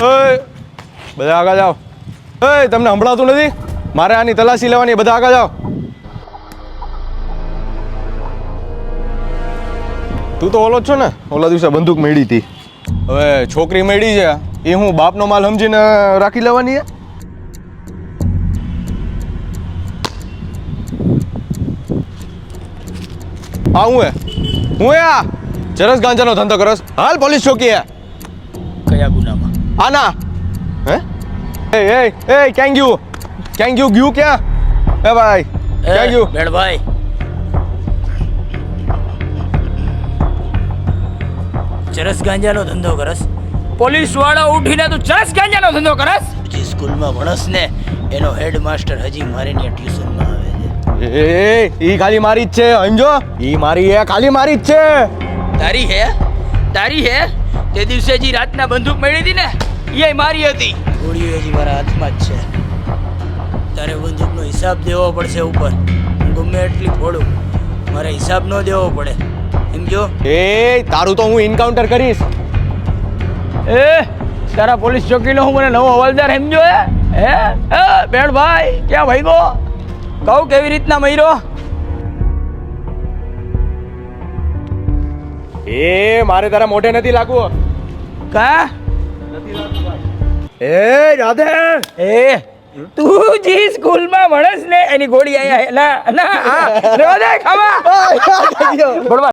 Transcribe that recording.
ઓય બધા આગળ જાઓ. ઓય તમને સંભળાતું નથી? મારે આની તલાશી લેવાની, બધા આગળ જાઓ. તું તો ઓલો જ છો ને, ઓલા દિવસે બંદૂક મેળી હતી. હવે છોકરી મેળી છે એ હું બાપનો માલ સમજીને રાખી લેવાની છે? આ હું આ ચરસ ગાંજાનો ધંધો કરસ? હાલ પોલીસ ચોકી. કયા ગુનામાં? આના હે એ એ એ ક્યાં ગયું ક્યાં? એ ભાઈ ક્યાં ગયું? બેડભાઈ, ચરસ ગાંજાનો ધંધો કરસ? પોલીસ વાળા ઉઠીને તું ચરસ ગાંજાનો ધંધો કરસ? જે સ્કૂલમાં ભણસ ને એનો હેડમાસ્ટર હજી મારે ત્યાં ટ્યુશનમાં આવે છે. ઈ ખાલી મારી જ છે, સમજો? ઈ મારી હે, ખાલી મારી જ છે. તારી હે? તે દિવસે જે રાતના બંદૂક મળી હતી ને એ મારી હતી. ગોળીઓ હજી મારા હાથમાં જ છે. તારે બંદૂકનો હિસાબ દેવો પડશે ઉપર. હું ગમે એટલી ફોડું, મારે હિસાબ ન દેવો પડે, સમજો? તારું તો હું એન્કાઉન્ટર કરીશ. તારા પોલીસ ચોકીનો હું મને નવો હવાલદાર સમજો હે બેણભાઈ? ક્યાં ભાઈગો? કહું કેવી રીતના મર્યો? મારે તારા મોઢે નથી લાગવું. કા રાધે તું જે સ્કૂલમાં ભણસ ને એની ગોળી આયા ના ના હા રેવા દે ખાવા.